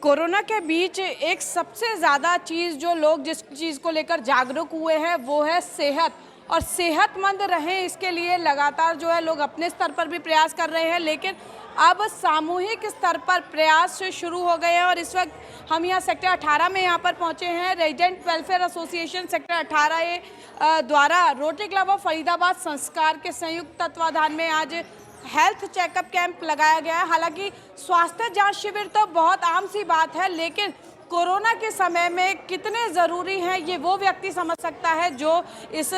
Corona के बीच एक सबसे ज़्यादा चीज़ जो लोग जिस चीज़ को लेकर जागरूक हुए हैं वो है सेहत। और सेहतमंद रहें इसके लिए लगातार जो है लोग अपने स्तर पर भी प्रयास कर रहे हैं, लेकिन अब सामूहिक स्तर पर प्रयास शुरू हो गए हैं। और इस वक्त हम यहाँ सेक्टर 18 में यहाँ पर पहुँचे हैं। रेजिडेंट वेलफेयर एसोसिएशन सेक्टर 18 द्वारा रोटरी क्लब ऑफ फरीदाबाद संस्कार के संयुक्त तत्वाधान में आज हेल्थ चेकअप कैंप लगाया गया है। हालांकि स्वास्थ्य जांच शिविर तो बहुत आम सी बात है, लेकिन कोरोना के समय में कितने ज़रूरी हैं ये वो व्यक्ति समझ सकता है जो इस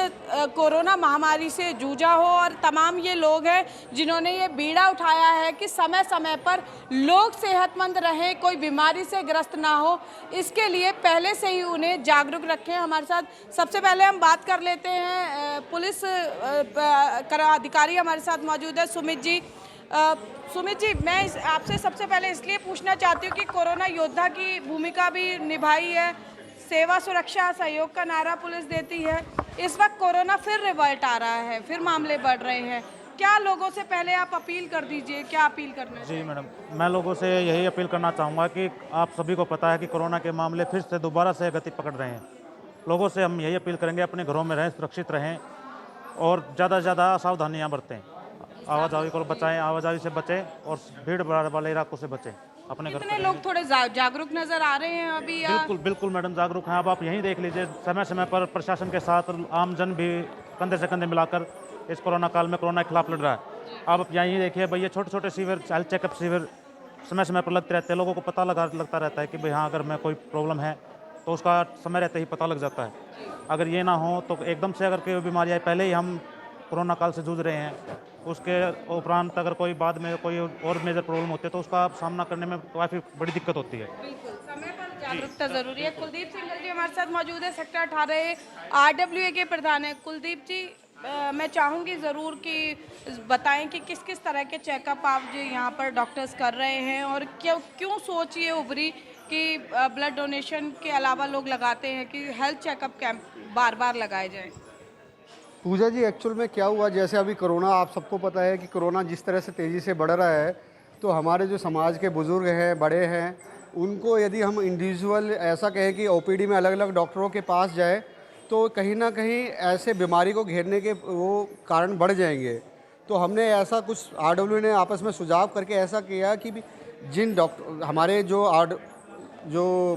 कोरोना महामारी से जूझा हो। और तमाम ये लोग हैं जिन्होंने ये बीड़ा उठाया है कि समय समय पर लोग सेहतमंद रहें, कोई बीमारी से ग्रस्त ना हो, इसके लिए पहले से ही उन्हें जागरूक रखें। हमारे साथ सबसे पहले हम बात कर लेते हैं, पुलिस अधिकारी हमारे साथ मौजूद है, सुमित जी। सुमित जी, मैं आपसे सबसे पहले इसलिए पूछना चाहती हूँ कि कोरोना योद्धा की भूमिका भी निभाई है, सेवा सुरक्षा सहयोग का नारा पुलिस देती है। इस वक्त कोरोना फिर रिवर्ट आ रहा है, फिर मामले बढ़ रहे हैं। क्या लोगों से पहले आप अपील कर दीजिए, क्या अपील करना है? जी मैडम, मैं लोगों से यही अपील करना चाहूँगा कि आप सभी को पता है कि कोरोना के मामले फिर से दोबारा से गति पकड़ रहे हैं। लोगों से हम यही अपील करेंगे, अपने घरों में रहें, सुरक्षित रहें और ज़्यादा से ज़्यादा सावधानियाँ बरतें। आवाजाही को बचाएं, आवाजाही से बचें और भीड़ भाड़ वाले इलाकों से बचें। अपने घर कितने लोग थोड़े जागरूक नजर आ रहे हैं अभी? बिल्कुल बिल्कुल मैडम, जागरूक हैं। अब आप यहीं देख लीजिए, समय समय पर प्रशासन के साथ आमजन भी कंधे से कंधे मिलाकर इस कोरोना काल में कोरोना के खिलाफ लड़ रहा है। अब आप यहीं देखिए भैया, छोटे छोटे शिविर, हेल्थ चेकअप शिविर समय समय पर लगते रहते हैं। लोगों को पता लगता रहता है कि भाई हाँ, अगर मैं कोई प्रॉब्लम है तो उसका समय रहते ही पता लग जाता है। अगर ये ना हो तो एकदम से अगर कोई बीमारी आए, पहले ही हम कोरोना काल से जूझ रहे हैं, उसके उपरांत अगर कोई बाद में कोई और मेजर प्रॉब्लम होती है तो उसका सामना करने में काफ़ी बड़ी दिक्कत होती है। बिल्कुल, समय पर जागरूकता जरूरी है। कुलदीप सिंघल जी हमारे साथ मौजूद है, सेक्टर 18 RWA के प्रधान है। कुलदीप जी, मैं चाहूँगी ज़रूर कि बताएं कि किस किस तरह के चेकअप आप जो यहाँ पर डॉक्टर्स कर रहे हैं और क्यों सोच ये उभरी कि ब्लड डोनेशन के अलावा लोग लगाते हैं कि हेल्थ चेकअप कैंप बार बार लगाए जाएँ। पूजा जी, एक्चुअल में क्या हुआ, जैसे अभी कोरोना, आप सबको पता है कि कोरोना जिस तरह से तेज़ी से बढ़ रहा है, तो हमारे जो समाज के बुज़ुर्ग हैं, बड़े हैं, उनको यदि हम इंडिविजुअल ऐसा कहें कि ओपीडी में अलग अलग डॉक्टरों के पास जाए तो कहीं ना कहीं ऐसे बीमारी को घेरने के वो कारण बढ़ जाएंगे। तो हमने ऐसा कुछ RW ने आपस में सुझाव करके ऐसा किया कि जिन डॉक्टर हमारे जो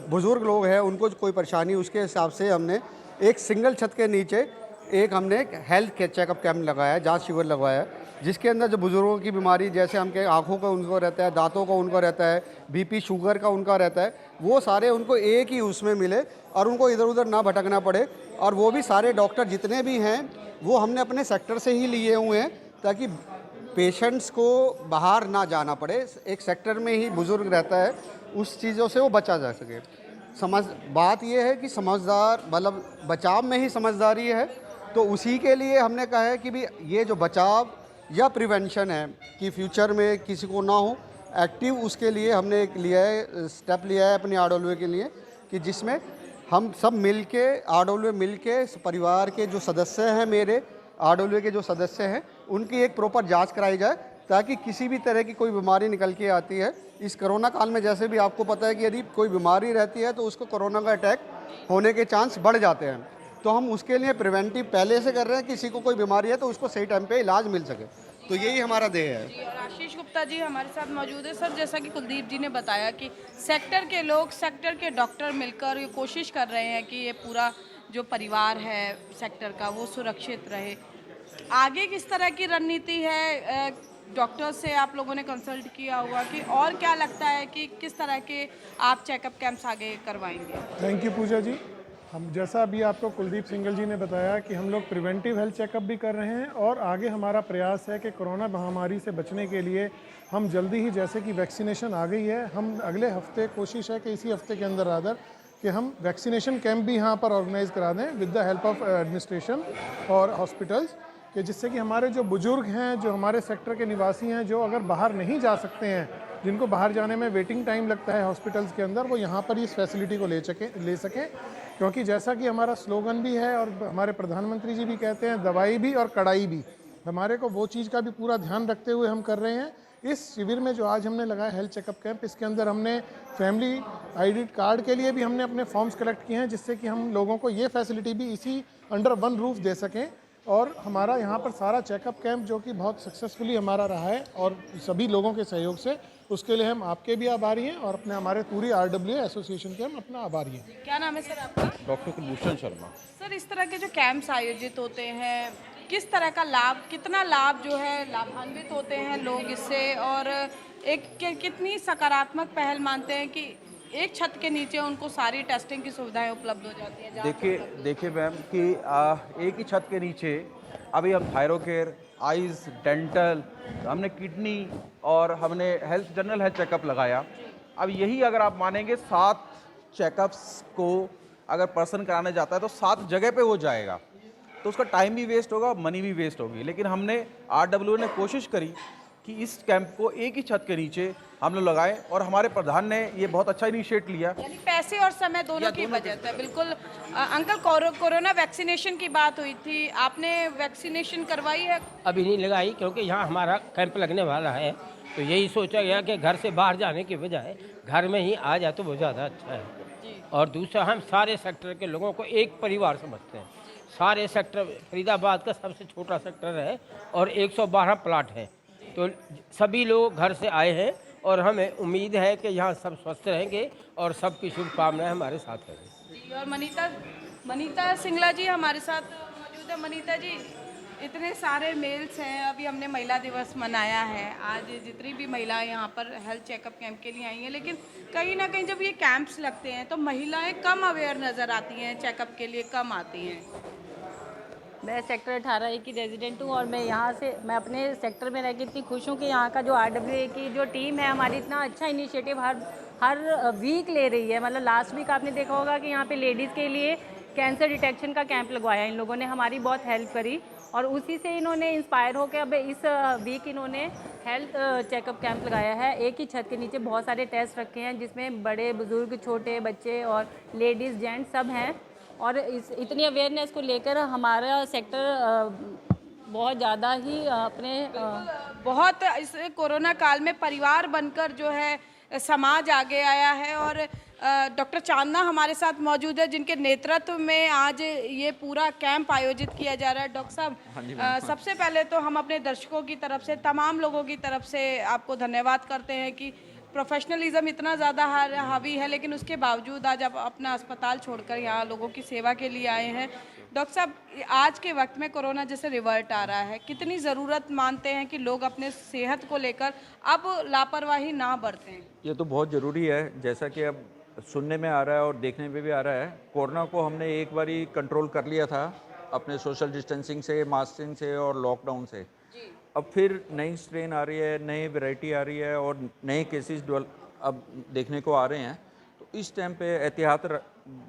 बुज़ुर्ग लोग हैं उनको कोई परेशानी, उसके हिसाब से हमने एक सिंगल छत के नीचे हमने हेल्थ के चेकअप कैंप लगाया, जांच शिविर लगवाया, जिसके अंदर जो बुज़ुर्गों की बीमारी, जैसे हम के आँखों का उनको रहता है, दांतों का उनको रहता है, BP शुगर का उनका रहता है, वो सारे उनको एक ही उसमें मिले और उनको इधर उधर ना भटकना पड़े। और वो भी सारे डॉक्टर जितने भी हैं वो हमने अपने सेक्टर से ही लिए हुए हैं ताकि पेशेंट्स को बाहर ना जाना पड़े। एक सेक्टर में ही बुज़ुर्ग रहता है, उस चीज़ों से वो बचा जा सके। बात ये है कि समझदार, मतलब बचाव में ही समझदारी है। तो उसी के लिए हमने कहा है कि भी ये जो बचाव या प्रिवेंशन है कि फ्यूचर में किसी को ना हो एक्टिव, उसके लिए हमने एक स्टेप लिया है अपनी RWA के लिए कि जिसमें हम सब मिल के, RWA मिल के, परिवार के जो सदस्य हैं, मेरे RWA के जो सदस्य हैं, उनकी एक प्रॉपर जांच कराई जाए ताकि किसी भी तरह की कोई बीमारी निकल के आती है इस कोरोना काल में, जैसे भी आपको पता है कि यदि कोई बीमारी रहती है तो उसको कोरोना का अटैक होने के चांस बढ़ जाते हैं। तो हम उसके लिए प्रिवेंटिव पहले से कर रहे हैं, किसी को कोई बीमारी है तो उसको सही टाइम पे इलाज मिल सके। तो यही हमारा ध्येय है। जी, और आशीष गुप्ता जी हमारे साथ मौजूद है। सर, जैसा कि कुलदीप जी ने बताया कि सेक्टर के लोग, सेक्टर के डॉक्टर मिलकर ये कोशिश कर रहे हैं कि ये पूरा जो परिवार है सेक्टर का वो सुरक्षित रहे। आगे किस तरह की रणनीति है? डॉक्टर से आप लोगों ने कंसल्ट किया हुआ कि और क्या लगता है कि किस तरह के आप चेकअप कैंप्स आगे करवाएंगे? थैंक यू पूजा जी। हम जैसा अभी आपको कुलदीप सिंघल जी ने बताया कि हम लोग प्रिवेंटिव हेल्थ चेकअप भी कर रहे हैं और आगे हमारा प्रयास है कि कोरोना महामारी से बचने के लिए हम जल्दी ही, जैसे कि वैक्सीनेशन आ गई है, हम अगले हफ्ते, कोशिश है कि इसी हफ्ते के अंदर रादर कि हम वैक्सीनेशन कैंप भी यहाँ पर ऑर्गेनाइज़ करा दें with the help of administration और हॉस्पिटल्स, कि जिससे कि हमारे जो बुज़ुर्ग हैं, जो हमारे सेक्टर के निवासी हैं, जो अगर बाहर नहीं जा सकते हैं, जिनको बाहर जाने में वेटिंग टाइम लगता है हॉस्पिटल्स के अंदर, वो यहाँ पर ही इस फैसिलिटी को ले सकें। क्योंकि जैसा कि हमारा स्लोगन भी है और हमारे प्रधानमंत्री जी भी कहते हैं, दवाई भी और कड़ाई भी, हमारे को वो चीज़ का भी पूरा ध्यान रखते हुए हम कर रहे हैं। इस शिविर में जो आज हमने लगाया हेल्थ चेकअप कैंप, इसके अंदर हमने फैमिली आईडी कार्ड के लिए भी हमने अपने फॉर्म्स कलेक्ट किए हैं, जिससे कि हम लोगों को ये फैसिलिटी भी इसी अंडर वन रूफ दे सकें। और हमारा यहाँ पर सारा चेकअप कैंप जो कि बहुत सक्सेसफुली हमारा रहा है और सभी लोगों के सहयोग से, उसके लिए हम आपके भी आभारी हैं और अपने हमारे पूरी RWA एसोसिएशन के हम अपना आभारी हैं। क्या नाम है सर आपका? डॉक्टर कुलभूषण शर्मा। सर, इस तरह के जो कैंप्स आयोजित होते हैं, किस तरह का लाभ, कितना लाभ जो है लाभान्वित होते हैं लोग इससे, और कितनी सकारात्मक पहल मानते हैं कि एक छत के नीचे उनको सारी टेस्टिंग की सुविधाएं उपलब्ध हो जाती हैं? देखिए मैम कि एक ही छत के नीचे अभी हम थायरोकेयर, आइज़, डेंटल, हमने किडनी और हमने जनरल हेल्थ चेकअप लगाया। अब यही अगर आप मानेंगे 7 चेकअप्स को अगर पर्सन कराने जाता है तो 7 जगह पे हो जाएगा, तो उसका टाइम भी वेस्ट होगा, मनी भी वेस्ट होगी। लेकिन हमने RWA ने कोशिश करी कि इस कैंप को एक ही छत के नीचे हम लोग लगाएं और हमारे प्रधान ने ये बहुत अच्छा इनिशिएट लिया। यानी पैसे और समय दोनों की बचत है। बिल्कुल। अंकल, कोरोना वैक्सीनेशन की बात हुई थी, आपने वैक्सीनेशन करवाई है? अभी नहीं लगाई, क्योंकि यहाँ हमारा कैंप लगने वाला है, तो यही सोचा गया कि घर से बाहर जाने के बजाय घर में ही आ जाए तो वो ज़्यादा अच्छा है। और दूसरा, हम सारे सेक्टर के लोगों को एक परिवार समझते हैं। सारे सेक्टर, फरीदाबाद का सबसे छोटा सेक्टर है और 112 प्लाट है, तो सभी लोग घर से आए हैं और हमें उम्मीद है कि यहाँ सब स्वस्थ रहेंगे और सबकी शुभकामनाएं हमारे साथ हैं। जी, और मनीता सिंगला जी हमारे साथ मौजूद है। मनीता जी, इतने सारे मेल्स हैं, अभी हमने महिला दिवस मनाया है, आज जितनी भी महिलाएं यहाँ पर हेल्थ चेकअप कैंप के लिए आई हैं, लेकिन कहीं ना कहीं जब ये कैंप्स लगते हैं तो महिलाएं कम अवेयर नज़र आती हैं, चेकअप के लिए कम आती हैं। मैं सेक्टर 18A की रेजिडेंट हूँ और मैं अपने सेक्टर में रह के इतनी खुश हूँ कि यहाँ का जो RWA की जो टीम है हमारी, इतना अच्छा इनिशिएटिव हर वीक ले रही है। मतलब लास्ट वीक आपने देखा होगा कि यहाँ पे लेडीज़ के लिए कैंसर डिटेक्शन का कैंप लगवाया, इन लोगों ने हमारी बहुत हेल्प करी और उसी से इन्होंने इंस्पायर होकर अब इस वीक इन्होंने हेल्थ चेकअप कैंप लगाया है। एक ही छत के नीचे बहुत सारे टेस्ट रखे हैं, जिसमें बड़े बुजुर्ग, छोटे बच्चे और लेडीज़, जेंट्स सब हैं। और इतनी अवेयरनेस को लेकर हमारा सेक्टर बहुत ज़्यादा ही अपने बहुत इस कोरोना काल में परिवार बनकर जो है समाज आगे आया है। और डॉक्टर चांदना हमारे साथ मौजूद है, जिनके नेतृत्व में आज ये पूरा कैंप आयोजित किया जा रहा है। डॉक्टर साहब, सबसे पहले तो हम अपने दर्शकों की तरफ से, तमाम लोगों की तरफ से आपको धन्यवाद करते हैं कि प्रोफेशनलिज्म इतना ज़्यादा हावी है, लेकिन उसके बावजूद आज आप अपना अस्पताल छोड़कर यहाँ लोगों की सेवा के लिए आए हैं। डॉक्टर साहब, आज के वक्त में कोरोना जैसे रिवर्ट आ रहा है, कितनी ज़रूरत मानते हैं कि लोग अपने सेहत को लेकर अब लापरवाही ना बरतें? ये तो बहुत ज़रूरी है, जैसा कि अब सुनने में आ रहा है और देखने में भी आ रहा है। कोरोना को हमने एक बारी कंट्रोल कर लिया था अपने सोशल डिस्टेंसिंग से, मास्किंग से और लॉकडाउन से। अब फिर नई स्ट्रेन आ रही है, नई वैरायटी आ रही है और नए केसेस अब देखने को आ रहे हैं, तो इस टाइम पे एहतियात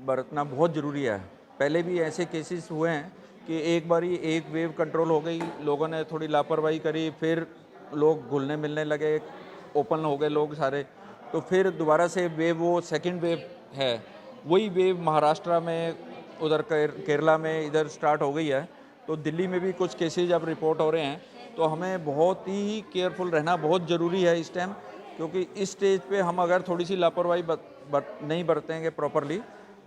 बरतना बहुत ज़रूरी है। पहले भी ऐसे केसेस हुए हैं कि एक बारी एक वेव कंट्रोल हो गई, लोगों ने थोड़ी लापरवाही करी, फिर लोग घुलने मिलने लगे, ओपन हो गए लोग सारे, तो फिर दोबारा से वेव, वो सेकंड वेव है, वही वेव महाराष्ट्र में, उधर केरला में इधर स्टार्ट हो गई है। तो दिल्ली में भी कुछ केसेज अब रिपोर्ट हो रहे हैं, तो हमें बहुत ही केयरफुल रहना बहुत ज़रूरी है इस टाइम, क्योंकि इस स्टेज पे हम अगर थोड़ी सी लापरवाही नहीं बरतेंगे प्रॉपरली,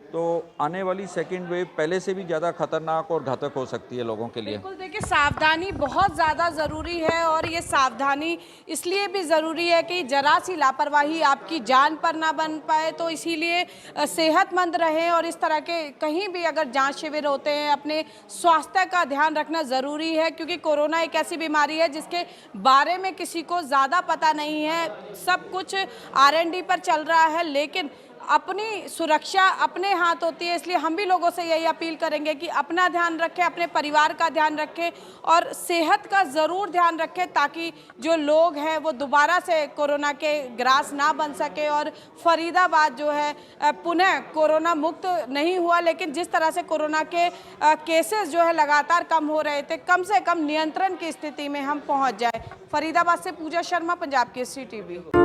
तो आने वाली सेकंड वेव पहले से भी ज़्यादा खतरनाक और घातक हो सकती है लोगों के लिए। बिल्कुल, देखिए सावधानी बहुत ज़्यादा ज़रूरी है, और ये सावधानी इसलिए भी ज़रूरी है कि जरा सी लापरवाही आपकी जान पर ना बन पाए। तो इसीलिए सेहतमंद रहें, और इस तरह के कहीं भी अगर जांच शिविर होते हैं, अपने स्वास्थ्य का ध्यान रखना ज़रूरी है, क्योंकि कोरोना एक ऐसी बीमारी है जिसके बारे में किसी को ज़्यादा पता नहीं है। सब कुछ R&D पर चल रहा है, लेकिन अपनी सुरक्षा अपने हाथ होती है। इसलिए हम भी लोगों से यही अपील करेंगे कि अपना ध्यान रखें, अपने परिवार का ध्यान रखें और सेहत का ज़रूर ध्यान रखें, ताकि जो लोग हैं वो दोबारा से कोरोना के ग्रास ना बन सके। और फरीदाबाद जो है पुनः कोरोना मुक्त नहीं हुआ, लेकिन जिस तरह से कोरोना के केसेस जो है लगातार कम हो रहे थे, कम से कम नियंत्रण की स्थिति में हम पहुँच जाए। फरीदाबाद से पूजा शर्मा, पंजाब केसरी TV।